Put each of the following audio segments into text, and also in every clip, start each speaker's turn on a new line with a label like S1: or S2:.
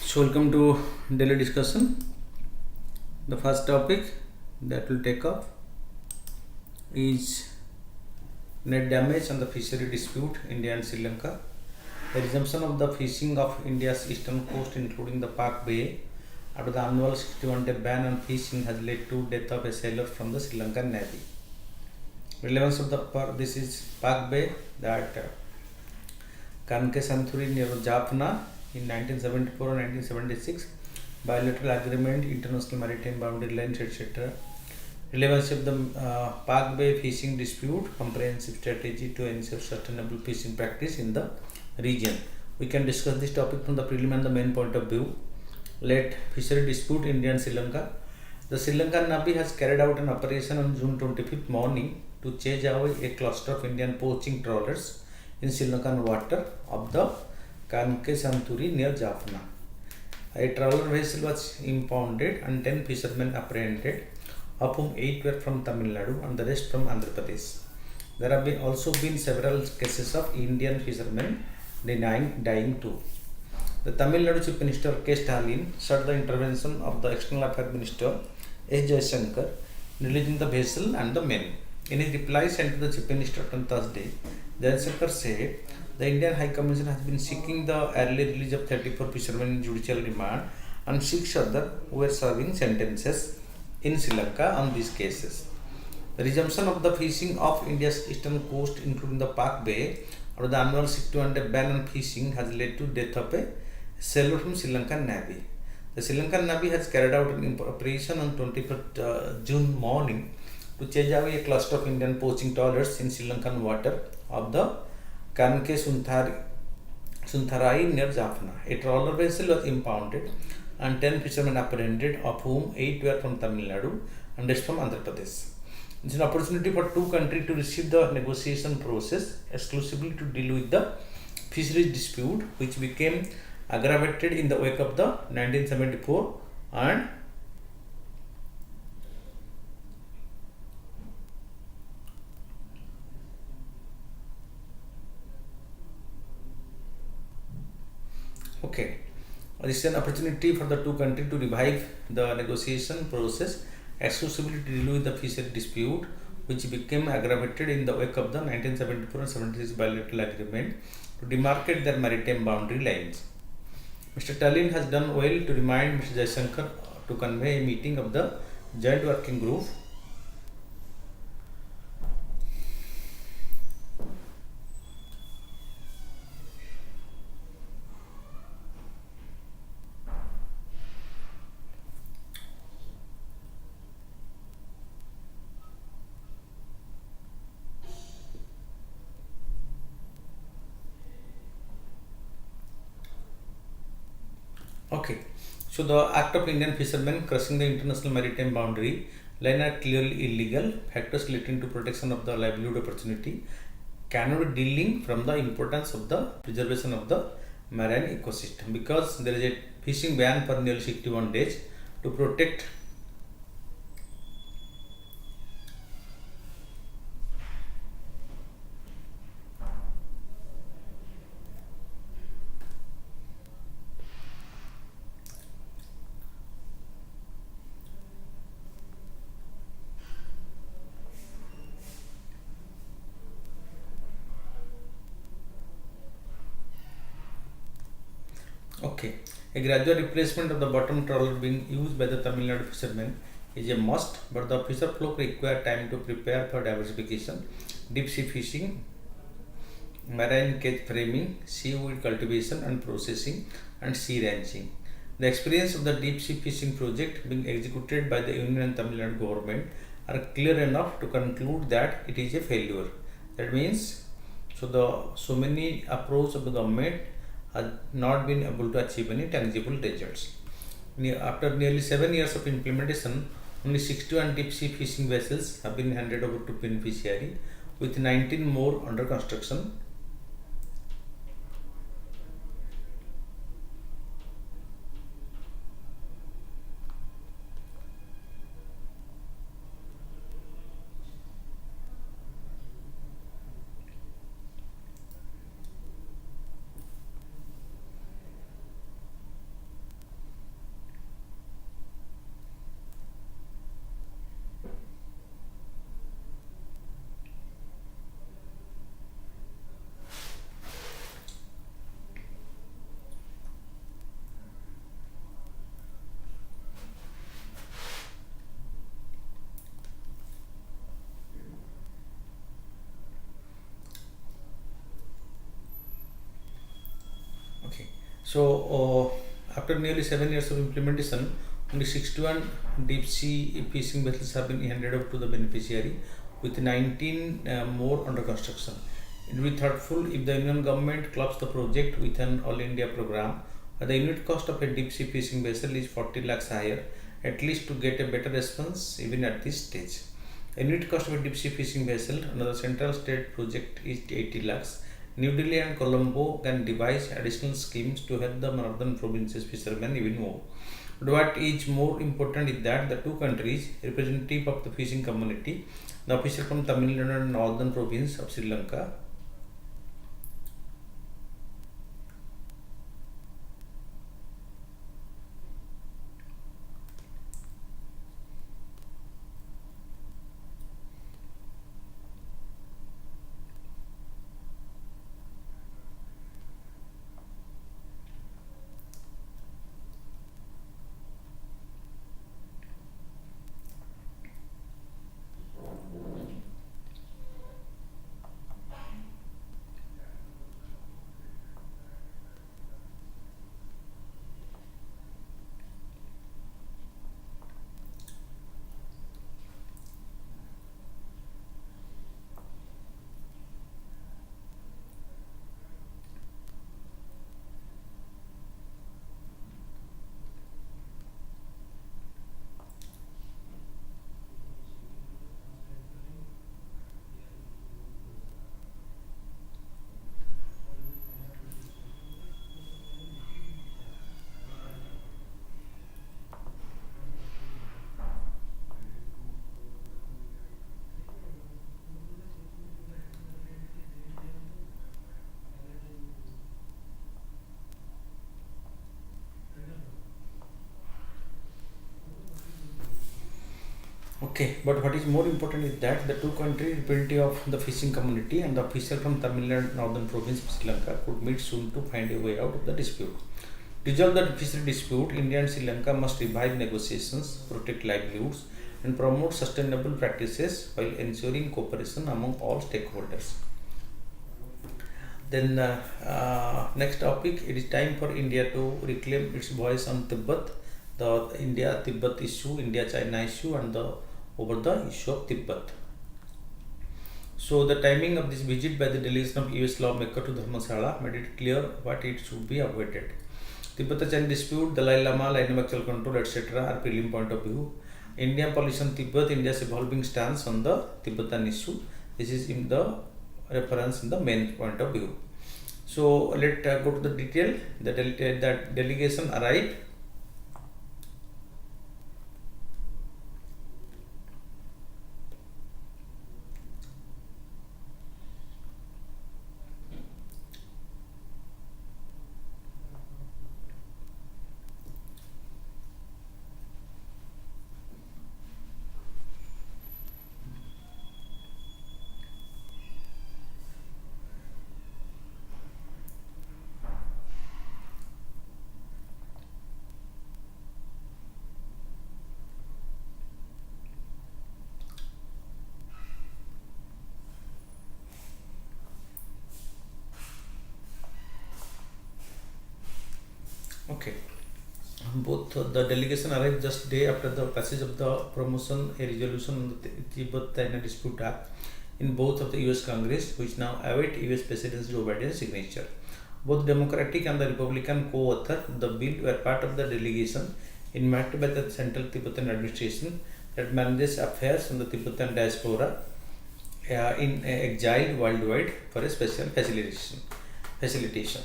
S1: So welcome to daily discussion. The first topic that will take up is net damage on the fishery dispute India and Sri Lanka. The resumption of the fishing of India's eastern coast, including the Pak Bay, after the annual 61-day ban on fishing has led to death of a sailor from the Sri Lankan Navy. Relevance of this is Pak Bay, that Kanke Santhuri near Jaffna in 1974 and 1976, bilateral agreement, international maritime boundary lines, etc. Relevance of the Pak Bay fishing dispute, comprehensive strategy to ensure sustainable fishing practice in the region. We can discuss this topic from the prelim and the main point of view. Let fishery dispute India and Sri Lanka. The Sri Lankan Navy has carried out an operation on June 25th morning to chase away a cluster of Indian poaching trawlers in Sri Lankan water of the Kanke Santhuri near Jaffna. A trawler vessel was impounded and 10 fishermen apprehended, of whom 8 were from Tamil Nadu and the rest from Andhra Pradesh. There have also been several cases of Indian fishermen dying too. The Tamil Nadu Chief Minister K. Stalin sought the intervention of the External Affairs Minister S. Jaishankar, releasing the vessel and the men. In his reply sent to the Chief Minister on Thursday, Jaishankar said the Indian High Commission has been seeking the early release of 34 fishermen in judicial remand and 6 others who were serving sentences in Sri Lanka on these cases. The resumption of the fishing of India's eastern coast, including the Pak Bay, or the annual 61-day ban on fishing has led to death of a sailor from Sri Lankan Navy. The Sri Lankan Navy has carried out an operation on 21st June morning to chase away a cluster of Indian poaching trawlers in Sri Lankan water of the Kanke Suntharai near Jaffna. A trawler vessel was impounded and 10 fishermen apprehended, of whom 8 were from Tamil Nadu and rest from Andhra Pradesh. It's an opportunity for two countries to receive the negotiation process exclusively to deal with the fisheries dispute, which became aggravated in the wake of the 1974 and this is an opportunity for the two countries to revive the negotiation process exclusively to deal with the fishery dispute, which became aggravated in the wake of the 1974 and 76 bilateral agreement to demarcate their maritime boundary lines. Mr. Stalin has done well to remind Mr. Jaishankar to convey a meeting of the Joint Working Group So the act of Indian fishermen crossing the international maritime boundary line are clearly illegal. Factors relating to protection of the livelihood opportunity cannot be dealing from the importance of the preservation of the marine ecosystem, because there is a fishing ban for nearly 61 days to protect a gradual replacement of the bottom trawler being used by the Tamil Nadu fishermen is a must, but the fisher folk require time to prepare for diversification, deep sea fishing, marine cage framing, seaweed cultivation and processing, and sea ranching. The experience of the deep sea fishing project being executed by the Union and Tamil Nadu government are clear enough to conclude that it is a failure. That means, so many approach of the government have not been able to achieve any tangible results. After nearly 7 years of implementation, only 61 deep sea fishing vessels have been handed over to beneficiary, with 19 more under construction. Okay. So after nearly 7 years of implementation, only 61 deep sea fishing vessels have been handed over to the beneficiary, with 19 more under construction. It will be thoughtful if the Union government clubs the project with an all India program. The unit cost of a deep sea fishing vessel is 40 lakhs higher, at least to get a better response even at this stage. A unit cost of a deep sea fishing vessel under the central state project is 80 lakhs. New Delhi and Colombo can devise additional schemes to help the northern provinces fishermen even more. But what is more important is that the two countries, representative of the fishing community, the official from Tamil Nadu and northern province of Sri Lanka, okay, but what is more important is that the two countries, representative of the fishing community and the official from Tamil Nadu northern province of Sri Lanka, could meet soon to find a way out of the dispute. To resolve the fishery dispute, India and Sri Lanka must revive negotiations, protect livelihoods, and promote sustainable practices while ensuring cooperation among all stakeholders. Then next topic, it is time for India to reclaim its voice on Tibet, the India-Tibet issue, India-China issue, and the over the issue of Tibet. So the timing of this visit by the delegation of US lawmaker to Dharmshala made it clear what it should be avoided. Tibet-China dispute, Dalai Lama, line of actual control, etc. are prelim point of view. Indian policy on Tibet, India's evolving stance on the Tibetan issue. This is in the reference in the main point of view. So let's go to the detail. The delegation arrived. Okay. Both the delegation arrived just day after the passage of the promotion a resolution on the Tibet-China Dispute Act in both of the US Congress, which now await US President Joe Biden's signature. Both Democratic and the Republican co-author of the bill were part of the delegation invited by the Central Tibetan Administration that manages affairs on the Tibetan diaspora in exile worldwide for a special facilitation.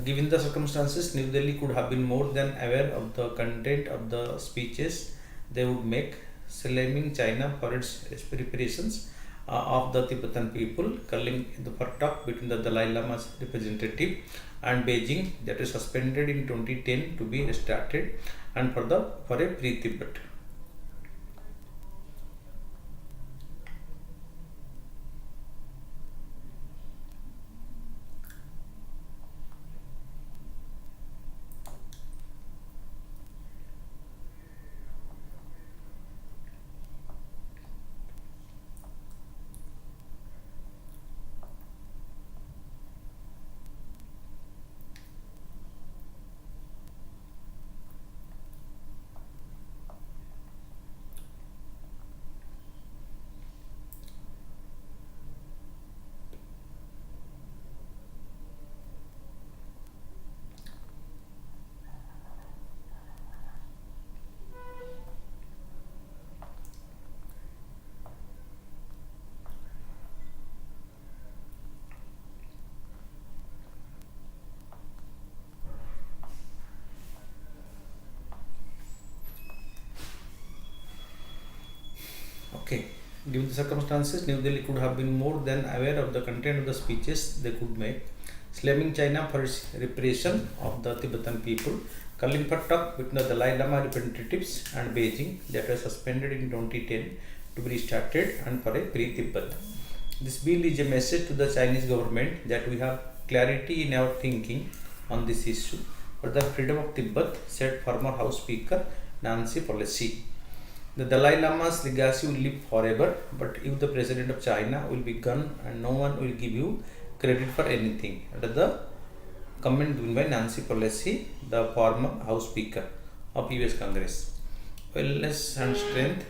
S1: Given the circumstances, New Delhi could have been more than aware of the content of the speeches they would make, slamming China for its preparations of the Tibetan people, calling for talk between the Dalai Lama's representative and Beijing that was suspended in 2010 to be restarted and for a pre-Tibet. Okay, given the circumstances, New Delhi could have been more than aware of the content of the speeches they could make, slamming China for its repression of the Tibetan people, calling for talk between the Dalai Lama representatives and Beijing that was suspended in 2010 to be restarted and for a free Tibet. This bill is a message to the Chinese government that we have clarity in our thinking on this issue for the freedom of Tibet, said former House Speaker Nancy Pelosi. The Dalai Lama's legacy will live forever, but if the president of China will be gone and no one will give you credit for anything. That is the comment given by Nancy Pelosi, the former House Speaker of US Congress. Wellness and strength.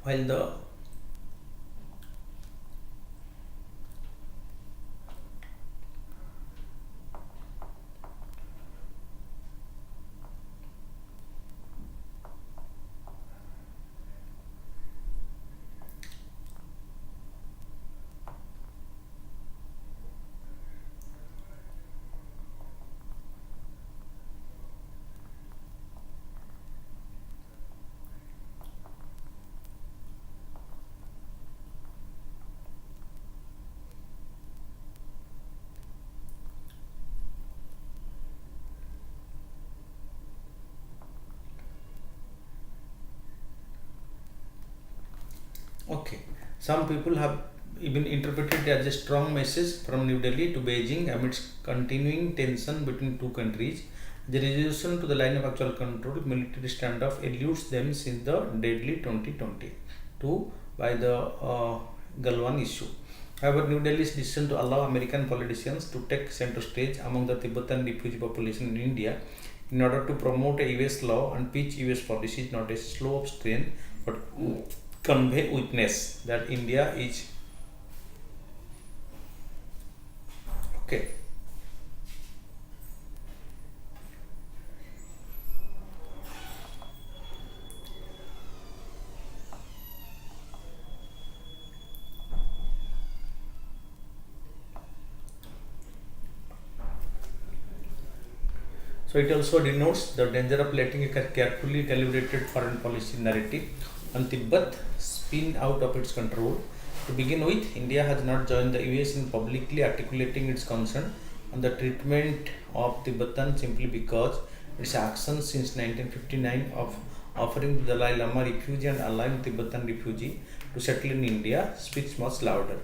S1: While the Okay, some people have even interpreted it as a strong message from New Delhi to Beijing amidst continuing tension between two countries. The resolution to the line of actual control military standoff eludes them since the deadly 2022 by the Galwan issue. However, New Delhi's decision to allow American politicians to take center stage among the Tibetan refugee population in India in order to promote a US law and pitch US policy is not a slow of strength but convey witness that India is okay. So it also denotes the danger of letting a carefully calibrated foreign policy narrative on Tibet spin out of its control. To begin with, India has not joined the US in publicly articulating its concern on the treatment of Tibetans simply because its actions since 1959 of offering the Dalai Lama refugee and allowing Tibetan refugee to settle in India speaks much louder.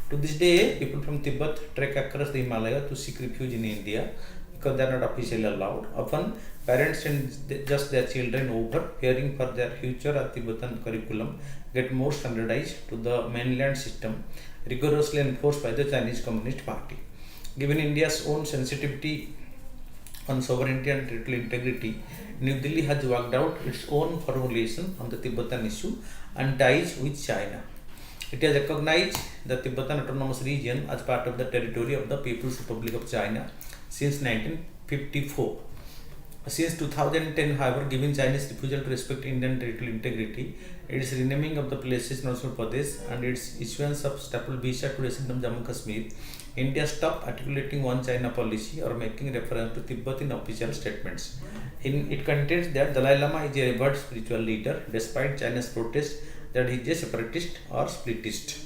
S1: To this day, people from Tibet trek across the Himalaya to seek refuge in India because they are not officially allowed. Often, parents send just their children over, fearing for their future. A Tibetan curriculum get more standardized to the mainland system, rigorously enforced by the Chinese Communist Party. Given India's own sensitivity on sovereignty and territorial integrity, New Delhi has worked out its own formulation on the Tibetan issue and ties with China. It has recognized the Tibetan Autonomous Region as part of the territory of the People's Republic of China since 1954. Since 2010, however, giving Chinese refusal to respect Indian territorial integrity, its renaming of the places in Arunachal Pradesh and its issuance of staple visa to residents of Jammu Kashmir, India stopped articulating one China policy or making reference to Tibet in official statements. It contains that Dalai Lama is a revered spiritual leader, despite China's protest that he is a separatist or splitist.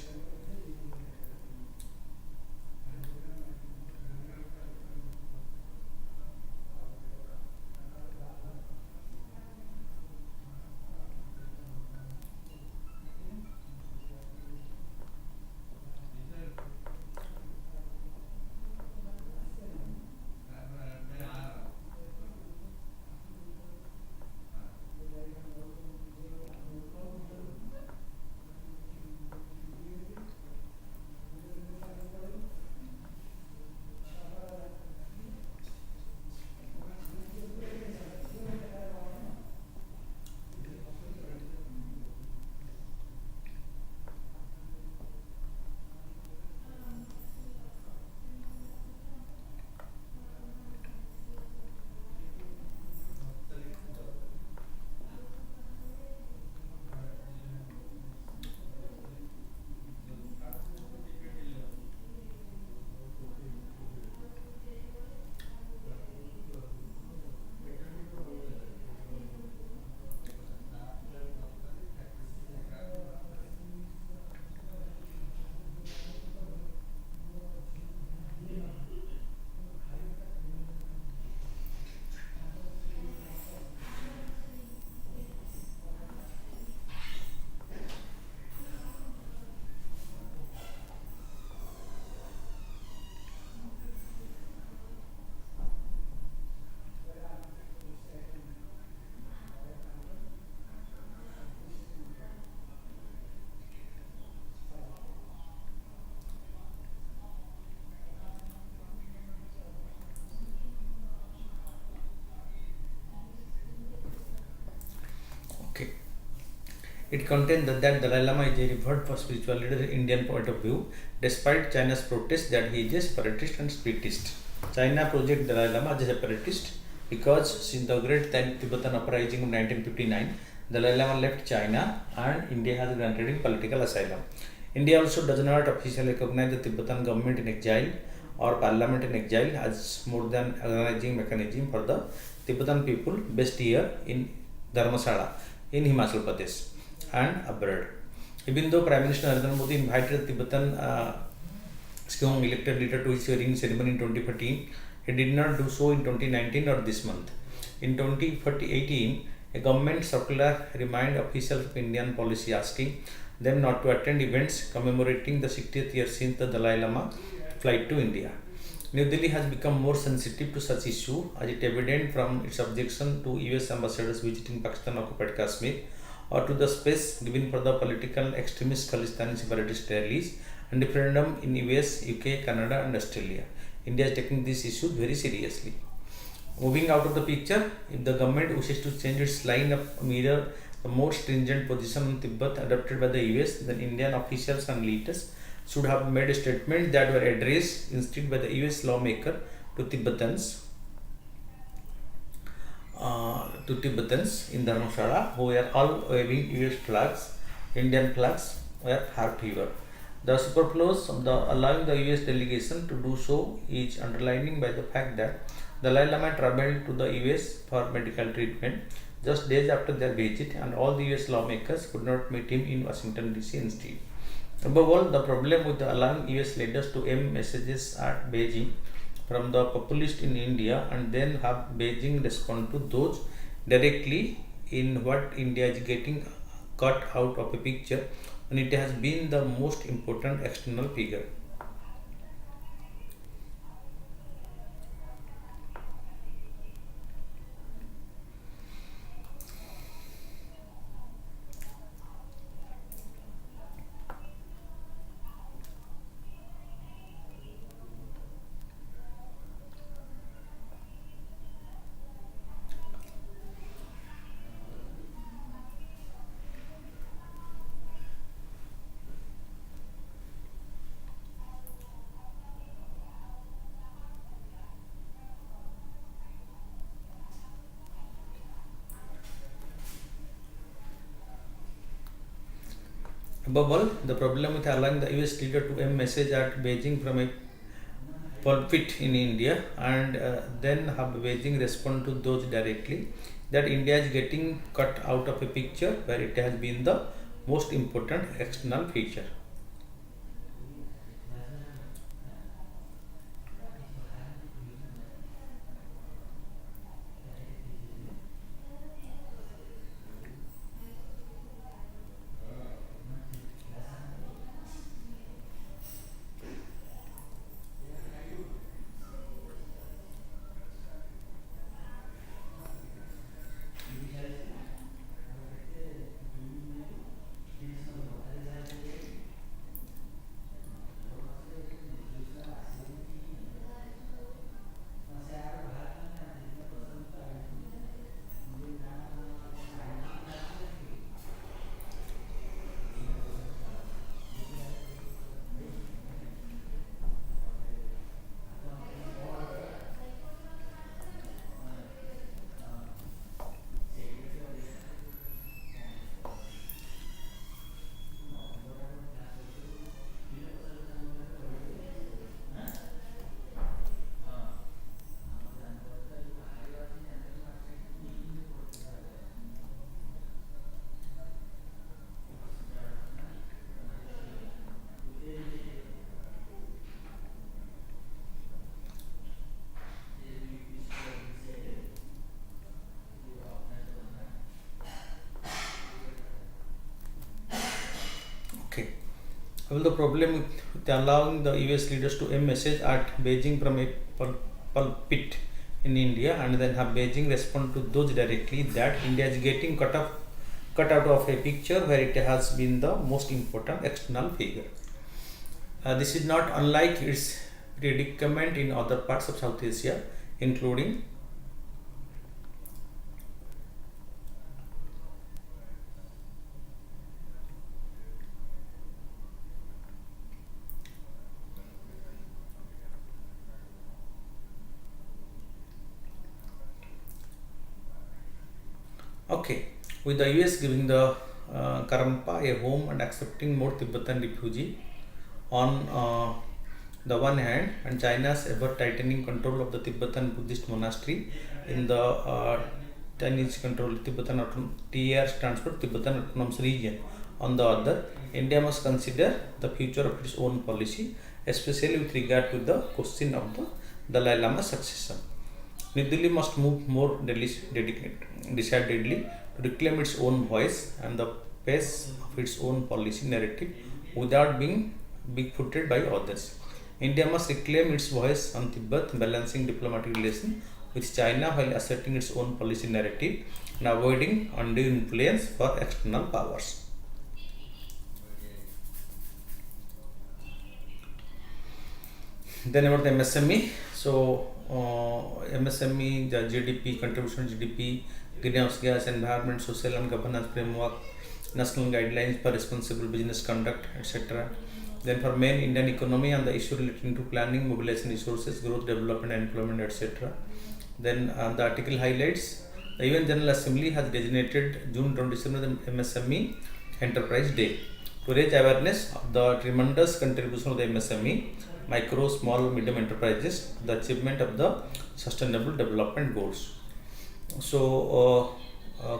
S1: It contains that Dalai Lama is a revered for spiritual leader in Indian point of view, despite China's protest that he is a separatist and spiritist. China projects Dalai Lama as a separatist because since the Great Tibetan Uprising of 1959, Dalai Lama left China and India has granted him political asylum. India also does not officially recognize the Tibetan government in exile or parliament in exile as more than organizing mechanism for the Tibetan people based here in Dharmasala in Himachal Pradesh and abroad. Even though Prime Minister Narendra Modi invited the Tibetan strong elected leader to his hearing ceremony in 2014, he did not do so in 2019 or this month. In 2018, a government circular reminded officials of Indian policy asking them not to attend events commemorating the 60th year since the Dalai Lama flight to India. New Delhi has become more sensitive to such issue as it evident from its objection to US ambassadors visiting Pakistan occupied Kashmir or to the space given for the political extremist Khalistani separatist rallies and referendum in US, UK, Canada and Australia. India is taking these issues very seriously. Moving out of the picture, if the government wishes to change its line of mirror the more stringent position on Tibet adopted by the US, then Indian officials and leaders should have made a statement that were addressed instead by the US lawmaker to Tibetans in Dharmshala who were all waving US flags. Indian flags were hard fever. The superfluous of the allowing the US delegation to do so is underlining by the fact that Dalai Lama traveled to the US for medical treatment just days after their visit, and all the US lawmakers could not meet him in Washington DC instead. Above all, the problem with allowing US leaders to aim messages at Beijing from the populist in India and then have Beijing respond to those directly in what India is getting cut out of a picture when it has been the most important external figure. Above all, the problem with allowing the US leader to aim message at Beijing from a pulpit in India and then have Beijing respond to those directly, that India is getting cut out of a picture where it has been the most important external feature. Okay. Well, the problem with allowing the US leaders to aim message at Beijing from a pulpit in India and then have Beijing respond to those directly, that India is getting cut out of a picture where it has been the most important external figure. This is not unlike its predicament in other parts of South Asia, including Okay, with the US giving the Karampa a home and accepting more Tibetan refugee on the one hand, and China's ever tightening control of the Tibetan Buddhist monastery in the Chinese control Tibetan TR stands for Tibetan Autonomous Region. On the other, India must consider the future of its own policy, especially with regard to the question of the Dalai Lama's successor. New Delhi must move more decidedly to reclaim its own voice and the pace of its own policy narrative without being big-footed by others. India must reclaim its voice on Tibet, balancing diplomatic relations with China while asserting its own policy narrative and avoiding undue influence for external powers. Then about the MSME. So MSME, the GDP, contribution to GDP, greenhouse gas, environment, social and governance framework, national guidelines for responsible business conduct, etc. Then for main Indian economy and the issue relating to planning, mobilization resources, growth, development, employment, etc. Then the article highlights the UN General Assembly has designated June 27th MSME Enterprise Day to raise awareness of the tremendous contribution of the MSME, micro, small, medium enterprises, the achievement of the sustainable development goals. So,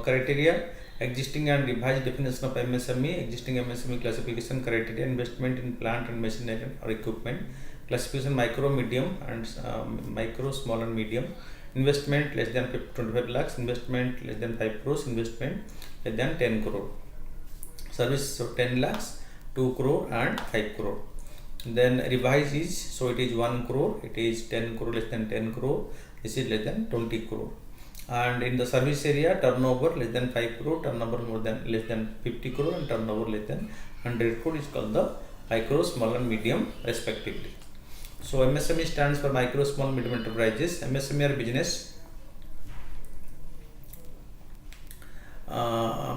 S1: criteria: existing and revised definition of MSME, existing MSME classification criteria, investment in plant and machinery or equipment, classification micro, medium, and micro, small, and medium, investment less than 25 lakhs, investment less than 5 crores, investment less than 10 crore, service so 10 lakhs, 2 crore, and 5 crore. Then revised is, so it is 1 crore, it is 10 crore less than 10 crore, this is less than 20 crore. And in the service area, turnover less than 5 crore, turnover more than less than 50 crore, and turnover less than 100 crore is called the micro, small, and medium respectively. So MSME stands for micro, small, medium enterprises. MSME are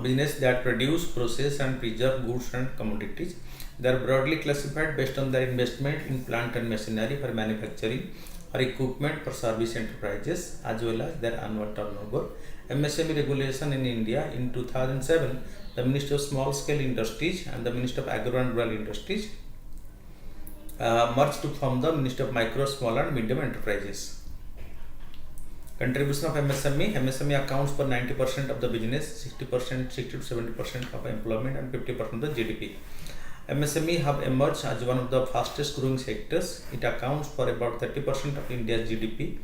S1: business that produce, process, and preserve goods and commodities. They are broadly classified based on their investment in plant and machinery for manufacturing or equipment for service enterprises, as well as their annual turnover. MSME regulation in India in 2007, the Ministry of Small Scale Industries and the Ministry of Agro and Rural Industries merged to form the Ministry of Micro, Small, and Medium Enterprises. Contribution of MSME. MSME accounts for 90% of the business, 60% to 70% of employment, and 50% of the GDP. MSME have emerged as one of the fastest growing sectors. It accounts for about 30% of India's GDP,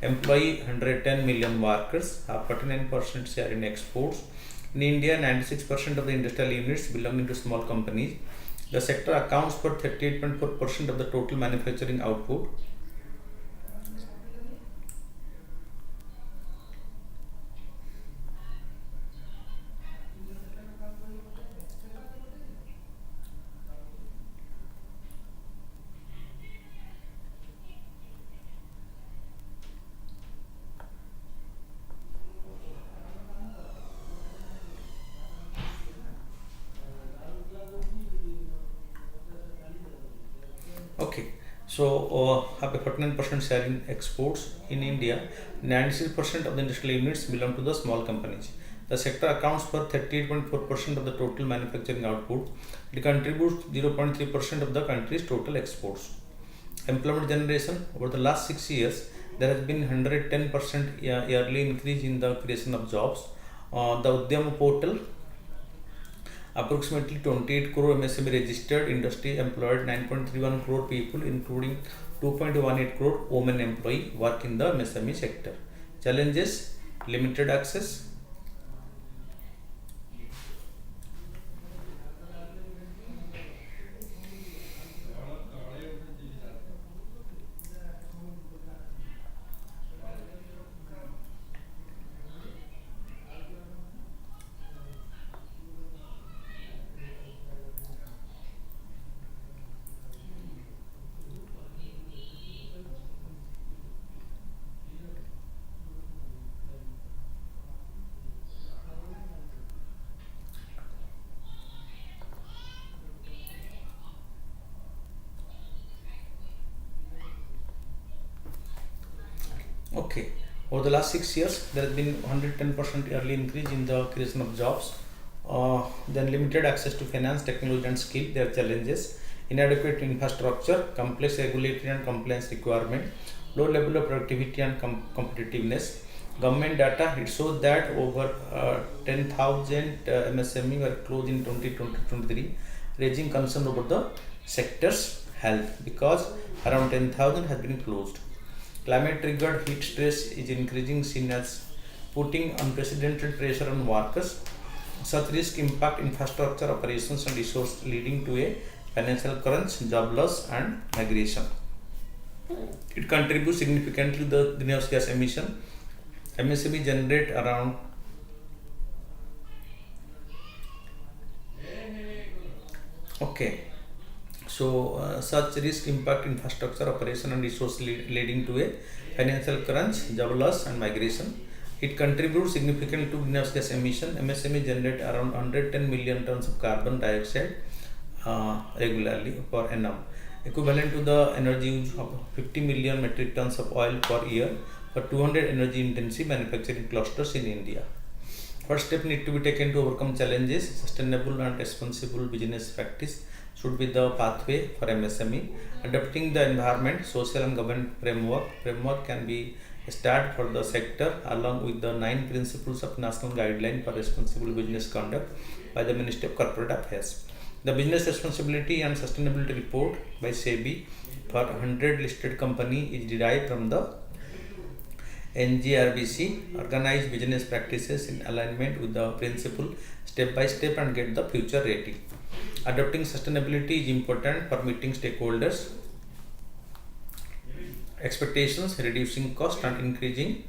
S1: employ 110 million workers, have 49% share in exports. In India, 96% of the industrial units belonging to small companies. The sector accounts for 38.4% of the total manufacturing output. Okay, so have a 49% share in exports. In India, 96% of the industrial units belong to the small companies. The sector accounts for 38.4% of the total manufacturing output. It contributes 0.3% of the country's total exports. Employment generation. Over the last 6 years, there has been 110% yearly increase in the creation of jobs. The Udyam portal, approximately 28 crore MSME registered industry employed 9.31 crore people, including 2.18 crore women employee work in the MSME sector. Challenges: limited access, okay. Over the last 6 years, there has been 110% yearly increase in the creation of jobs. Then limited access to finance, technology and skill, their challenges, inadequate infrastructure, complex regulatory and compliance requirement, low level of productivity and competitiveness. Government data, it shows that over 10,000 MSME were closed in 2023, raising concern over the sector's health because around 10,000 has been closed. Climate triggered heat stress is increasing, seen as putting unprecedented pressure on workers. Such risk impact infrastructure, operations and resource, leading to a financial crunch, job loss and migration. It contributes significantly to the greenhouse gas emission. MSME generate around such risk impact infrastructure, operation and resource, leading to a financial crunch, job loss and migration. It contributes significantly to greenhouse gas emission. MSME generate around 110 million tons of carbon dioxide regularly per annum, equivalent to the energy use of 50 million metric tons of oil per year for 200 energy intensive manufacturing clusters in India. First step need to be taken to overcome challenges. Sustainable and responsible business practice should be the pathway for MSME. Adopting the environment, social and governance framework can be a start for the sector, along with the 9 principles of national guideline for responsible business conduct by the Ministry of Corporate Affairs. The business responsibility and sustainability report by SEBI for 100 listed company is derived from the NGRBC, organize business practices in alignment with the principle step by step and get the future rating. Adopting sustainability is important for meeting stakeholders expectations, reducing cost and increasing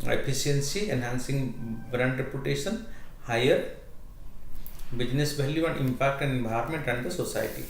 S1: efficiency, enhancing brand reputation, higher business value and impact on environment and the society.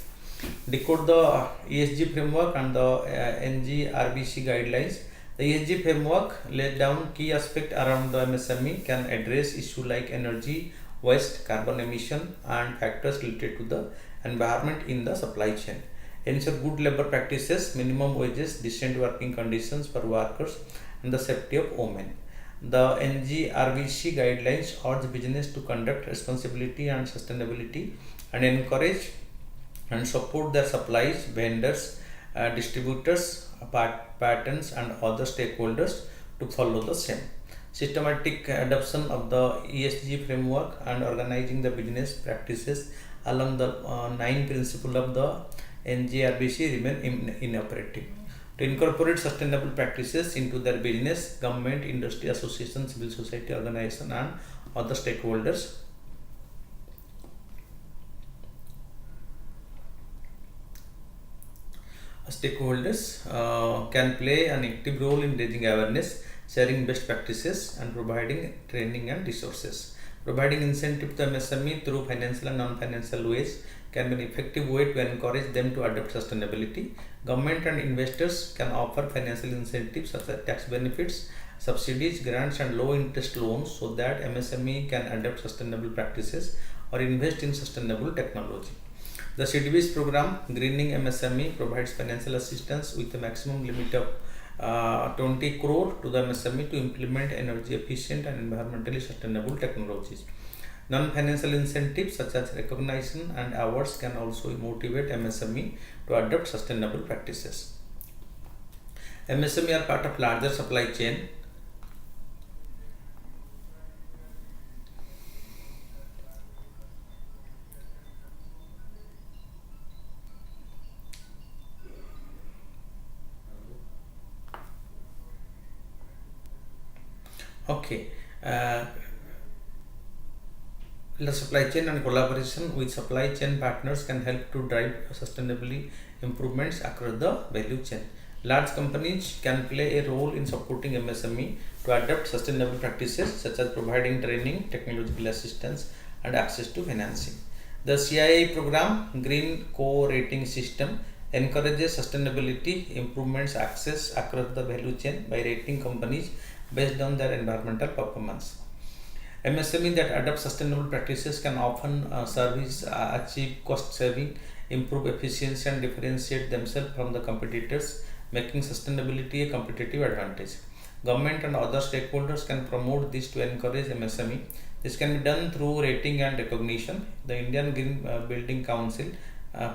S1: Decode the ESG framework and the NGRBC guidelines. The ESG framework laid down key aspects around the MSME, can address issues like energy, waste, carbon emission and factors related to the environment in the supply chain. Ensure good labor practices, minimum wages, decent working conditions for workers and the safety of women. The NGRBC guidelines urge business to conduct responsibility and sustainability and encourage and support their suppliers, vendors, distributors, patents and other stakeholders to follow the same. Systematic adoption of the ESG framework and organizing the business practices along the 9 principles of the NGRBC remain inoperative. To incorporate sustainable practices into their business, government, industry, associations, civil society organization and other stakeholders can play an active role in raising awareness, sharing best practices and providing training and resources. Providing incentive to MSME through financial and non-financial ways can be an effective way to encourage them to adopt sustainability. Government and investors can offer financial incentives such as tax benefits, subsidies, grants and low interest loans so that MSME can adopt sustainable practices or invest in sustainable technology. The CDB's program Greening MSME provides financial assistance with a maximum limit of 20 crore to the MSME to implement energy efficient and environmentally sustainable technologies. Non-financial incentives such as recognition and awards can also motivate MSME to adopt sustainable practices. MSME are part of larger supply chain. The supply chain and collaboration with supply chain partners can help to drive sustainability improvements across the value chain. Large companies can play a role in supporting MSME to adopt sustainable practices such as providing training, technological assistance and access to financing. The CII program Green Co-Rating System encourages sustainability improvements access across the value chain by rating companies based on their environmental performance. MSME that adopt sustainable practices can often achieve cost saving, improve efficiency and differentiate themselves from the competitors, making sustainability a competitive advantage. Government and other stakeholders can promote this to encourage MSME. This can be done through rating and recognition. The Indian Green Building Council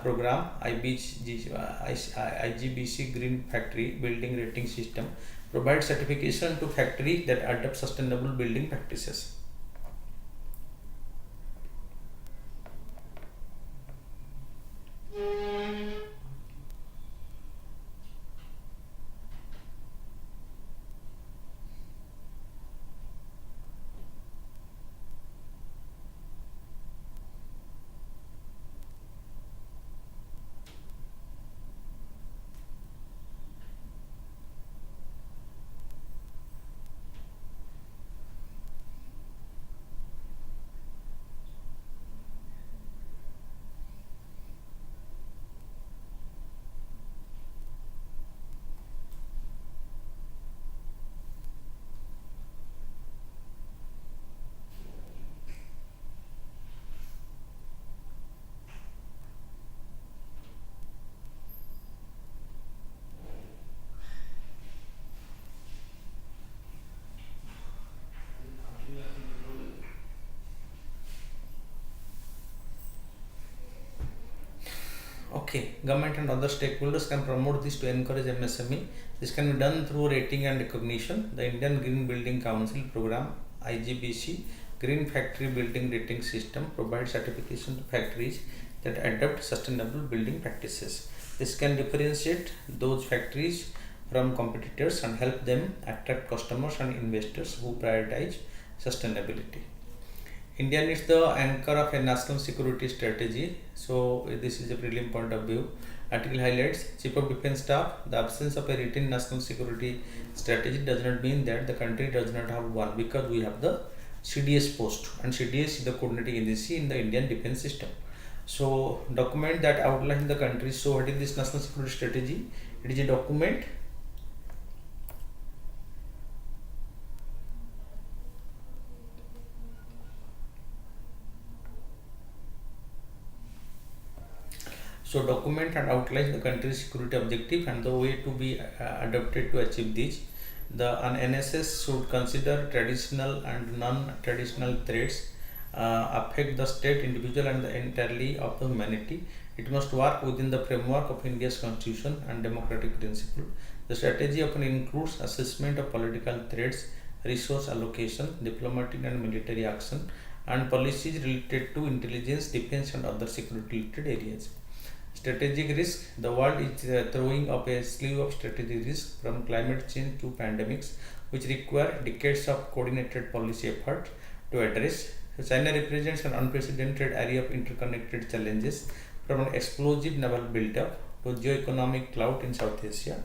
S1: program IGBC Green Factory Building Rating System provides certification to factories that adopt sustainable building practices. Okay, government and other stakeholders can promote this to encourage MSME. This can be done through rating and recognition. The Indian Green Building Council program IGBC Green Factory Building Rating System provides certification to factories that adopt sustainable building practices. This can differentiate those factories from competitors and help them attract customers and investors who prioritize sustainability. India needs the anchor of a national security strategy. So this is a prelim point of view. Article highlights Chief of Defence Staff. The absence of a written national security strategy does not mean that the country does not have one, because we have the CDS post, and CDS is the coordinating agency in the Indian defence system. So document that outlines the country. So what is this national security strategy? It is a document document and outlines the country's security objective and the way to be adopted to achieve this. An NSS should consider traditional and non-traditional threats affect the state, individual and the entirely of the humanity. It must work within the framework of India's constitution and democratic principle. The strategy often includes assessment of political threats, resource allocation, diplomatic and military action, and policies related to intelligence, defense and other security related areas. Strategic risk. The world is throwing up a slew of strategic risks, from climate change to pandemics, which require decades of coordinated policy effort to address. China represents an unprecedented area of interconnected challenges, from an explosive naval buildup to geo-economic clout in South Asia,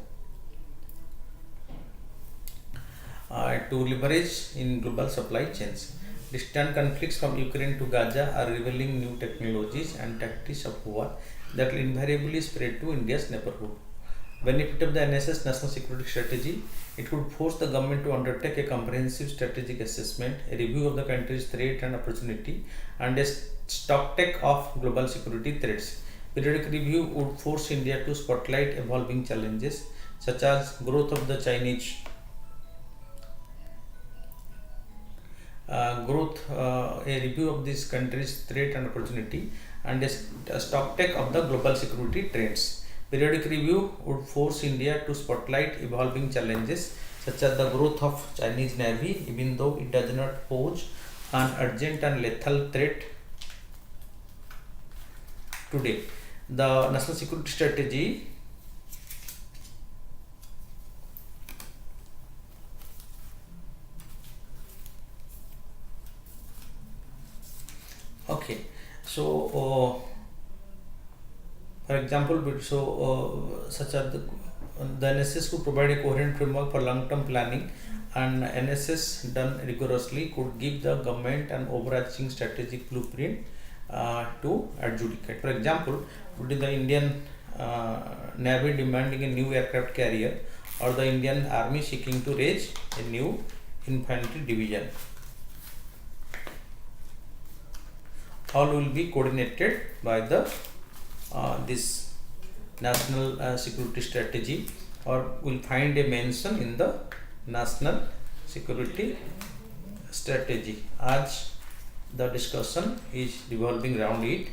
S1: to leverage in global supply chains. Distant conflicts from Ukraine to Gaza are revealing new technologies and tactics of war that will invariably spread to India's neighborhood. Benefit of the NSS National Security Strategy. It would force the government to undertake a comprehensive strategic assessment, a review of the country's threat and opportunity, and a stocktake of global security threats. Periodic review would force India to spotlight evolving challenges such as growth of the Chinese a review of this country's threat and opportunity, and a stocktake of the global security trends. Periodic review would force India to spotlight evolving challenges such as the growth of Chinese Navy, even though it does not pose an urgent and lethal threat today. The national security strategy okay. So for example, such as the NSS could provide a coherent framework for long-term planning, and NSS done rigorously could give the government an overarching strategic blueprint to adjudicate. For example, would the Indian Navy demanding a new aircraft carrier, or the Indian Army seeking to raise a new infantry division. All will be coordinated by the this national security strategy, or will find a mention in the national security strategy, as the discussion is revolving around it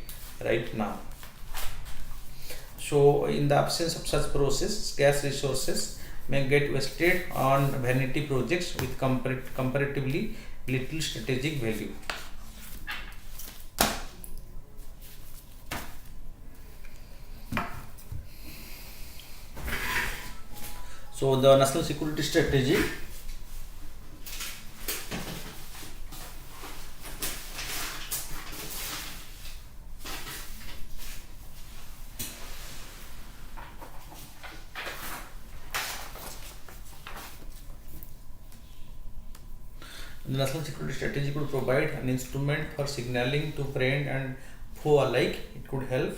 S1: right now. So in the absence of such process, scarce resources may get wasted on vanity projects with comparatively little strategic value. So the national security strategy could provide an instrument for signaling to friend and foe alike. It could help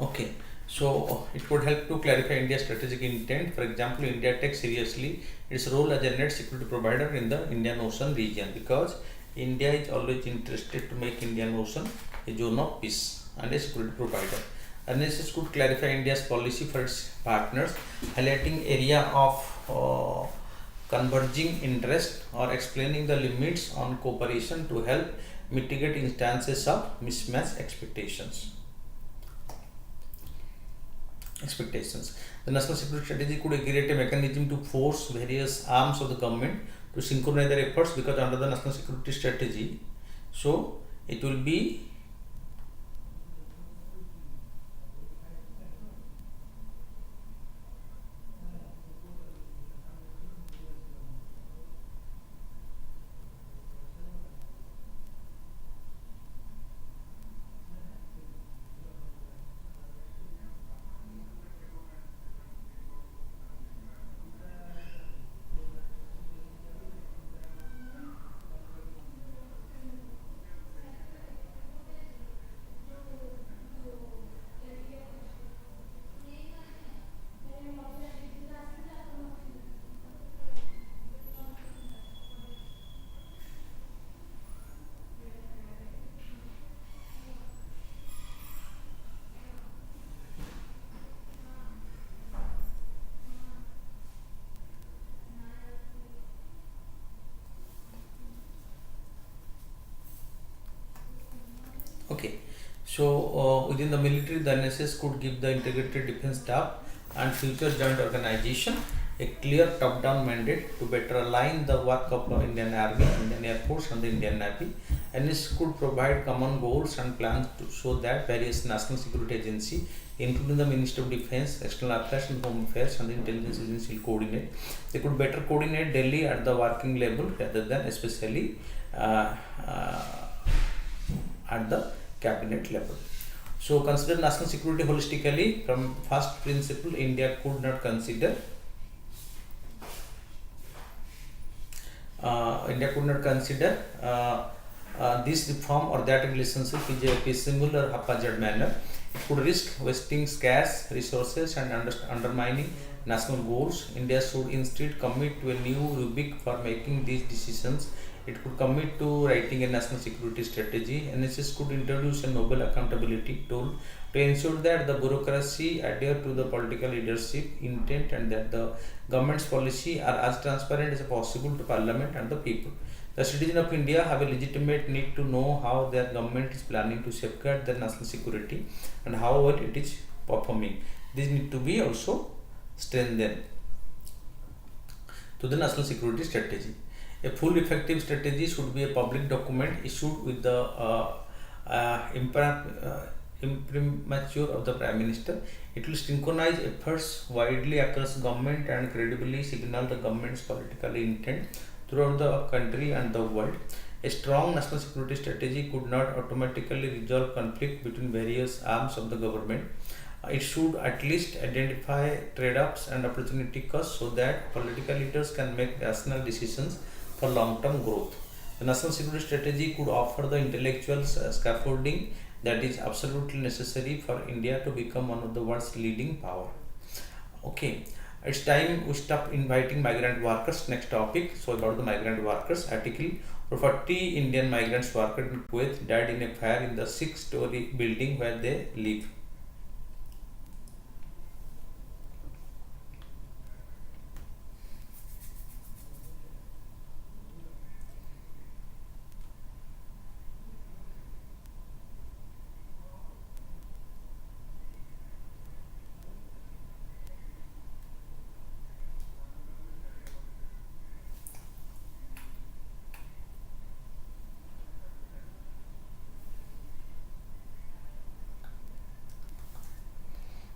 S1: Okay, so it would help to clarify India's strategic intent. For example, India takes seriously its role as a net security provider in the Indian Ocean region, because India is always interested to make Indian Ocean a zone of peace and a security provider. Analysis could clarify India's policy for its partners, highlighting area of converging interest or explaining the limits on cooperation to help mitigate instances of mismatched expectations. The national security strategy could create a mechanism to force various arms of the government to synchronize their efforts, because under the national security strategy, so it will be okay. So within the military, the NSS could give the integrated defense staff and future joint organization a clear top-down mandate to better align the work of the Indian Army, Indian Air Force, and the Indian Navy. NSS could provide common goals and plans so that various national security agencies, including the Ministry of Defense, External Affairs and Home Affairs, and the intelligence agency, will coordinate. They could better coordinate daily at the working level rather than especially at the cabinet level. So consider national security holistically. From first principle, India could not consider this reform or that relationship is a piecemeal or haphazard manner. It could risk wasting scarce resources and undermining national goals. India should instead commit to a new rubric for making these decisions. It could commit to writing a national security strategy. NSS could introduce a noble accountability tool to ensure that the bureaucracy adhere to the political leadership intent and that the government's policy are as transparent as possible to Parliament and the people. The citizens of India have a legitimate need to know how their government is planning to safeguard their national security and how well it is performing. This need to be also strengthened to the national security strategy. A full effective strategy should be a public document issued with the imprimatur of the Prime Minister. It will synchronize efforts widely across government and credibly signal the government's political intent throughout the country and the world. A strong national security strategy could not automatically resolve conflict between various arms of the government. It should at least identify trade-offs and opportunity costs so that political leaders can make rational decisions for long-term growth. The national security strategy could offer the intellectual scaffolding that is absolutely necessary for India to become one of the world's leading power. Okay, it's time we stop inviting migrant workers. Next topic. So about the migrant workers article. 40 Indian migrants worked in Kuwait died in a fire in the 6-story building where they live.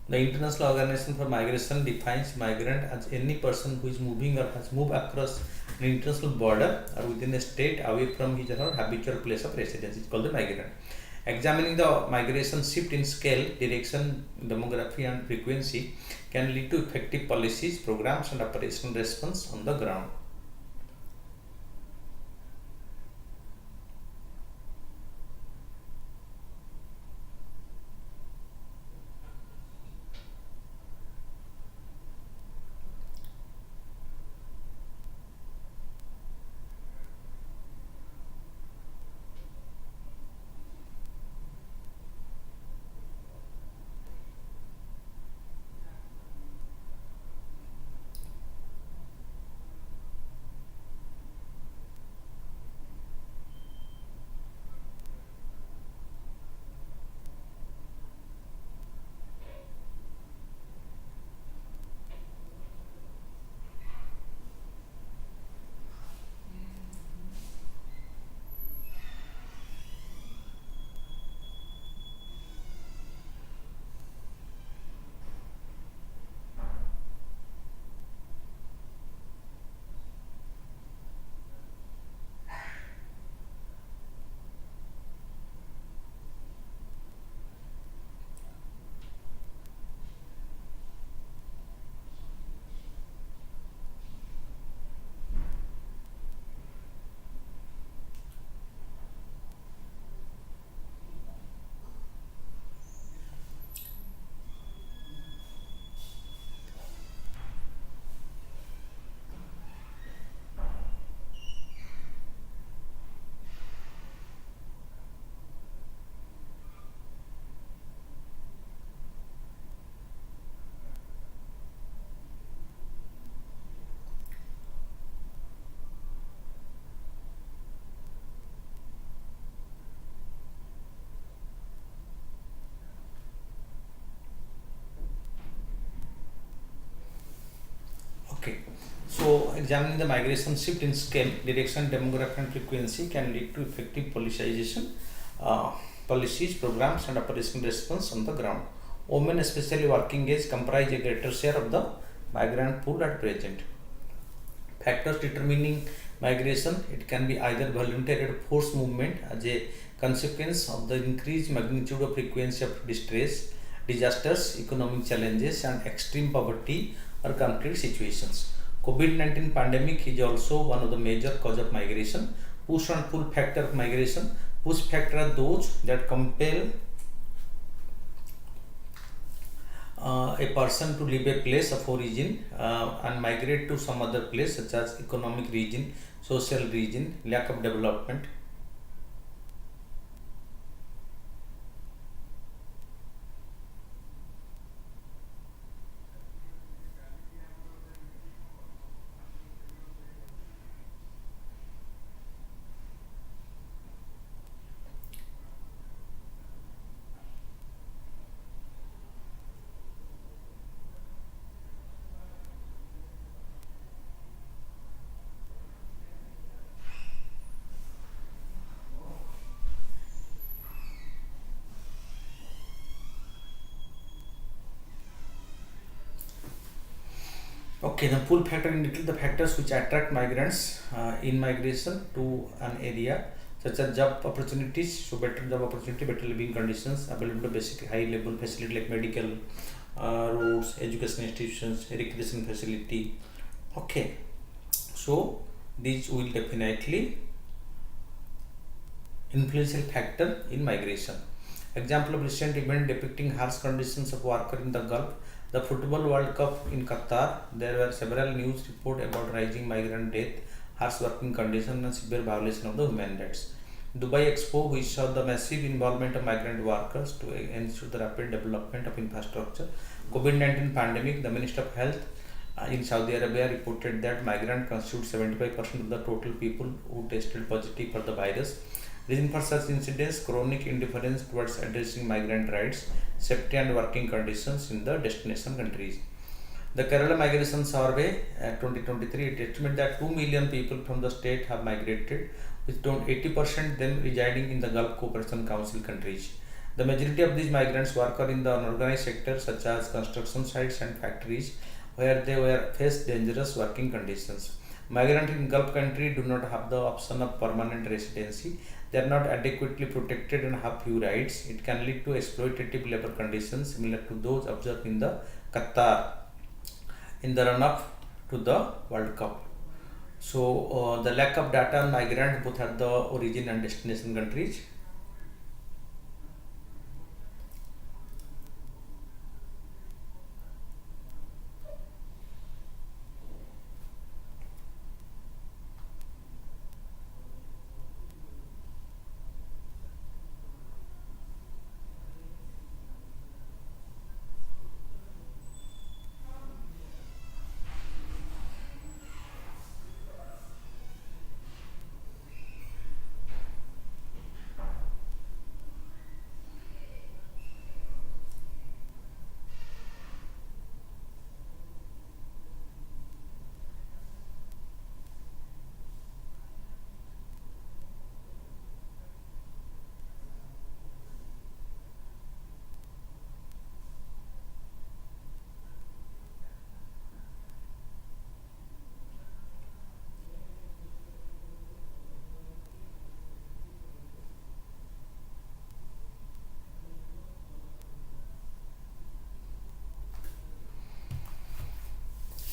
S1: The International Organization for Migration defines migrant as any person who is moving or has moved across an international border or within a state away from his or her habitual place of residence. It's called the migrant. Examining the migration shift in scale, direction, demography, and frequency can lead to effective policies, programs, and operational response on the ground. Okay, so examining the migration shift in scale, direction, demography, and frequency can lead to effective politicization, uh, policies, programs, and operational response on the ground. Women, especially working age, comprise a greater share of the migrant pool at present. Factors determining migration: it can be either voluntary or forced movement as a consequence of the increased magnitude of frequency of distress, disasters, economic challenges, and extreme poverty or conflict situations. COVID-19 pandemic is also one of the major cause of migration. Push and pull factor of migration. Push factor are those that compel a person to leave a place of origin and migrate to some other place, such as economic region, social region, lack of development. Okay, the pull factor in detail: the factors which attract migrants in migration to an area. such as job opportunities. So better job opportunity, better living conditions, available basic high level facility like medical, roads, education institutions, recreation facility. Okay, so these will definitely influential factor in migration. Example of recent event depicting harsh conditions of worker in the Gulf. The Football World Cup in Qatar, there were several news reports about rising migrant death, harsh working conditions and severe violation of the human rights. Dubai Expo, we saw the massive involvement of migrant workers to ensure the rapid development of infrastructure. COVID-19 pandemic, the Minister of Health in Saudi Arabia reported that migrants constitute 75% of the total people who tested positive for the virus. Reason for such incidents: chronic indifference towards addressing migrant rights, safety and working conditions in the destination countries. The Kerala Migration Survey 2023 it estimates that 2 million people from the state have migrated, with around 80% them residing in the Gulf Cooperation Council countries. The majority of these migrants work in the unorganized sector such as construction sites and factories, where they were face dangerous working conditions. Migrants in Gulf country do not have the option of permanent residency. They are not adequately protected and have few rights. It can lead to exploitative labor conditions similar to those observed in the Qatar in the run-up to the World Cup. So the lack of data on migrants both at the origin and destination countries.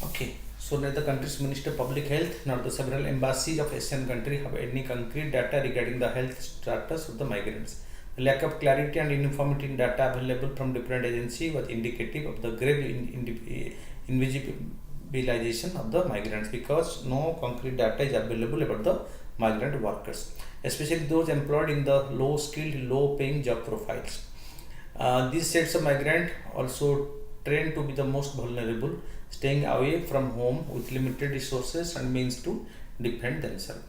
S1: Okay, so neither the country's Minister of Public Health nor the several embassies of Asian countries have any concrete data regarding the health status of the migrants. The lack of clarity and uniformity in data available from different agencies was indicative of the grave invisibilization of the migrants, because no concrete data is available about the migrant workers, especially those employed in the low skilled, low paying job profiles. These sets of migrants also trained to be the most vulnerable, staying away from home with limited resources and means to defend themselves.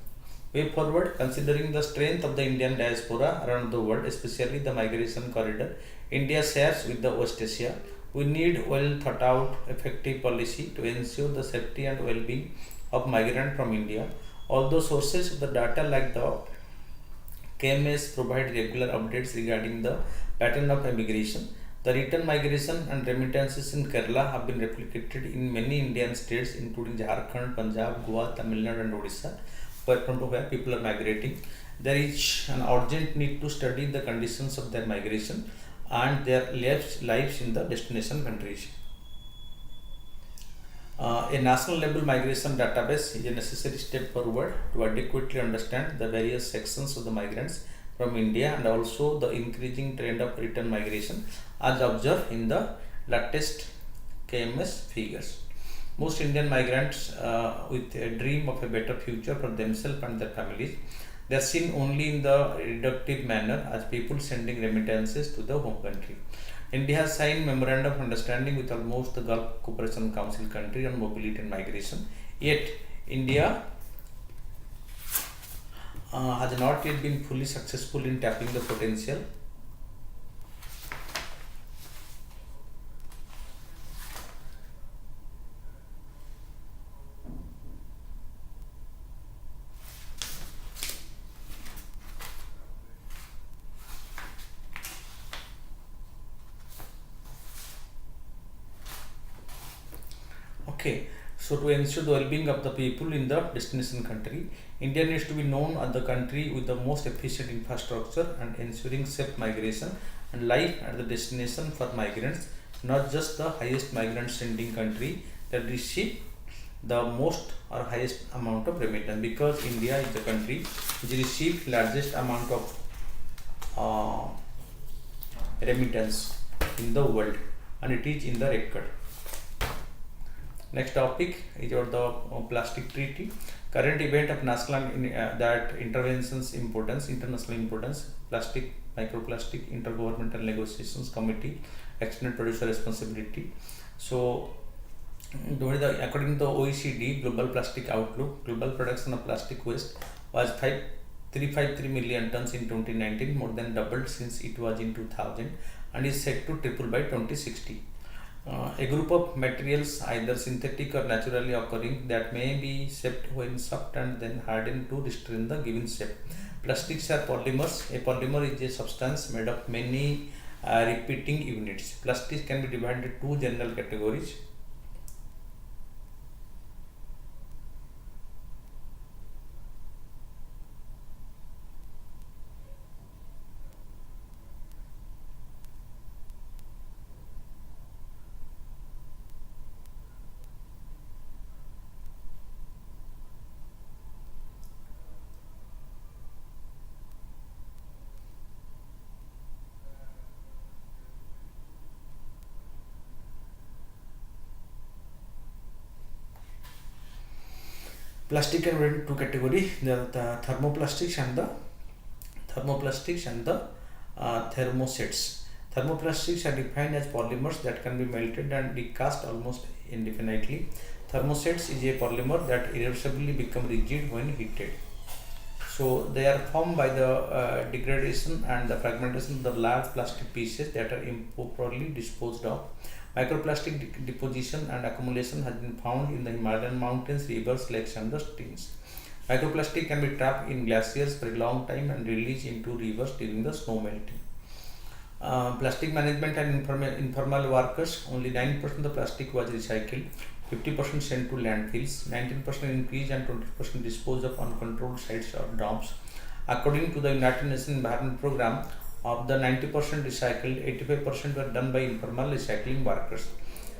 S1: Way forward, considering the strength of the Indian diaspora around the world, especially the migration corridor India shares with the West Asia, we need well thought out, effective policy to ensure the safety and well-being of migrants from India. Although sources of the data like the KMS provide regular updates regarding the pattern of immigration, the return migration and remittances in Kerala have been replicated in many Indian states, including Jharkhand, Punjab, Goa, Tamil Nadu, and Odisha, from where people are migrating. There is an urgent need to study the conditions of their migration and their lives in the destination countries. A national level migration database is a necessary step forward to adequately understand the various sections of the migrants from India and also the increasing trend of return migration as observed in the latest KMS figures. Most Indian migrants with a dream of a better future for themselves and their families. They are seen only in the reductive manner as people sending remittances to the home country. India has signed memorandum of understanding with almost the Gulf Cooperation Council country on mobility and migration. Yet India has not yet been fully successful in tapping the potential. Okay, So to ensure the well-being of the people in the destination country, India needs to be known as the country with the most efficient infrastructure and ensuring safe migration and life at the destination for migrants, not just the highest migrant sending country that receive the most or highest amount of remittance, because India is the country which receives largest amount of uh, remittance in the world, and it is in the record. Next topic is about the plastic treaty. Current event of national that interventions importance, international importance, plastic, microplastic, intergovernmental negotiations committee, extended producer responsibility. So, according to the OECD Global Plastic Outlook, global production of plastic waste was 353 million tons in 2019, more than doubled since it was in 2000, and is set to triple by 2060. A group of materials, either synthetic or naturally occurring, that may be shaped when soft and then hardened to restrain the given shape. Plastics are polymers. A polymer is a substance made of many repeating units. Plastics can be divided into two general categories. Plastic can be divided into two categories: the thermoplastics and the thermosets. Thermoplastics are defined as polymers that can be melted and recast almost indefinitely. Thermosets is a polymer that irreversibly become rigid when heated. So they are formed by the degradation and the fragmentation of the large plastic pieces that are improperly disposed of. Microplastic deposition and accumulation has been found in the Himalayan mountains, rivers, lakes, and the streams. Microplastic can be trapped in glaciers for a long time and released into rivers during the snow melting. Plastic management and informal workers: only 9% of the plastic was recycled, 50% sent to landfills, 19% increased, and 20% disposed of uncontrolled sites or dumps. According to the United Nations Environment Programme, of the 90% recycled, 85% were done by informal recycling workers.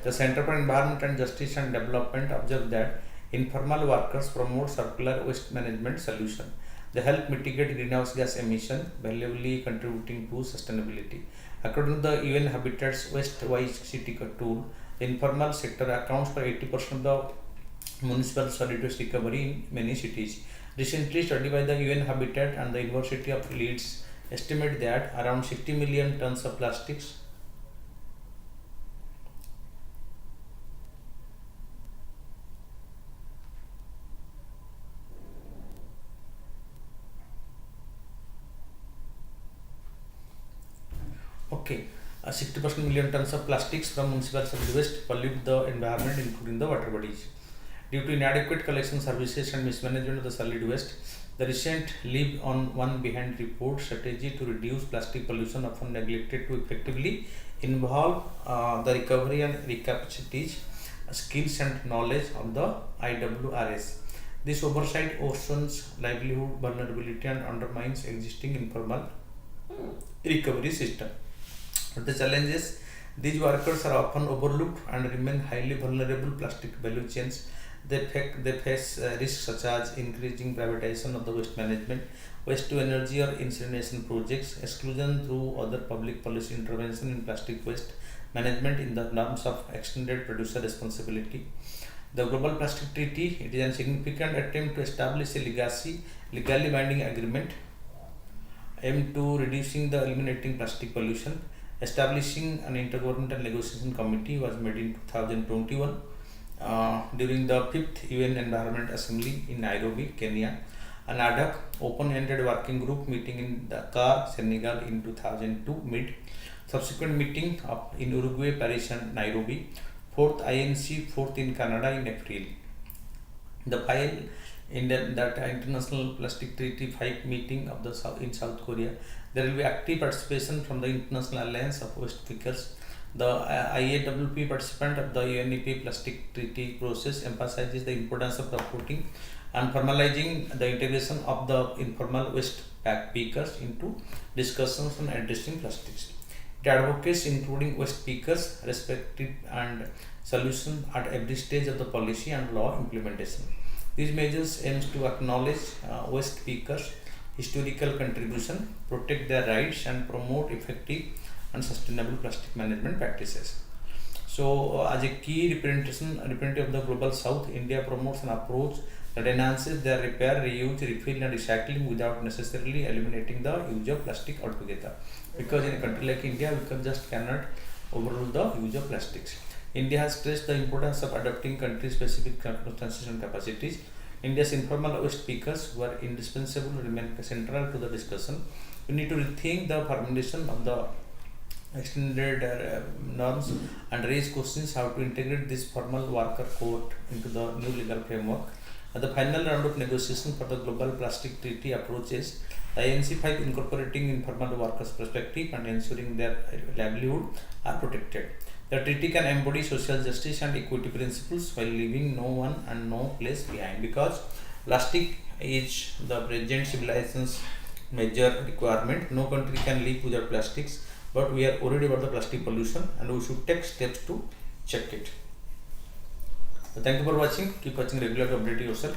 S1: The Center for Environment and Justice and Development observed that informal workers promote circular waste management solutions. They help mitigate greenhouse gas emission, valuably contributing to sustainability. According to the UN Habitat's Waste-Wise City tool, the informal sector accounts for 80% of the municipal solid waste recovery in many cities. Recently, study by the UN Habitat and the University of Leeds estimate that around 60 million tons of plastics okay 60% million tons of plastics from municipal solid waste pollute the environment, including the water bodies. Due to inadequate collection services and mismanagement of the solid waste, the recent Live on One Behind report strategy to reduce plastic pollution often neglected to effectively involve the recovery and recapacities, skills and knowledge of the IWRS. This oversight worsens livelihood vulnerability and undermines existing informal recovery system. But the challenges: these workers are often overlooked and remain highly vulnerable plastic value chains. They face risks such as increasing privatization of the waste management, waste to energy or incineration projects, exclusion through other public policy intervention in plastic waste management in the terms of extended producer responsibility. The Global Plastic Treaty, it is a significant attempt to establish a legally binding agreement aimed to reducing the eliminating plastic pollution. Establishing an intergovernmental negotiation committee was made in 2021 during the 5th UN Environment Assembly in Nairobi, Kenya. An ad hoc open-ended working group meeting in Dakar, Senegal in 2002 mid. Subsequent meeting in Uruguay, Paris and Nairobi. 4th INC, 4th in Canada in April. The file in that International Plastic Treaty 5 meeting of the in South Korea. There will be active participation from the International Alliance of Waste Pickers. The IAWP participant of the UNEP plastic treaty process emphasizes the importance of supporting and formalizing the integration of the informal waste pickers into discussions on addressing plastics. It advocates including waste pickers, respective and solutions at every stage of the policy and law implementation. These measures aims to acknowledge waste pickers' historical contribution, protect their rights, and promote effective and sustainable plastic management practices. So, as a key representative of the global south, India promotes an approach that enhances their repair, reuse, refill, and recycling without necessarily eliminating the use of plastic altogether. Because in a country like India, we just cannot overrule the use of plastics. India has stressed the importance of adopting country-specific circumstances and capacities. India's informal waste pickers, who are indispensable, remain central to the discussion. We need to rethink the formulation of the extended norms and raise questions how to integrate this formal worker code into the new legal framework. At the final round of negotiation for the global plastic treaty approaches, the INC5 incorporating informal workers' perspective and ensuring their livelihood are protected. The treaty can embody social justice and equity principles while leaving no one and no place behind, because plastic is the present civilization's major requirement. No country can live without plastics, but we are worried about the plastic pollution and we should take steps to check it. So thank you for watching. Keep watching regular to update yourself.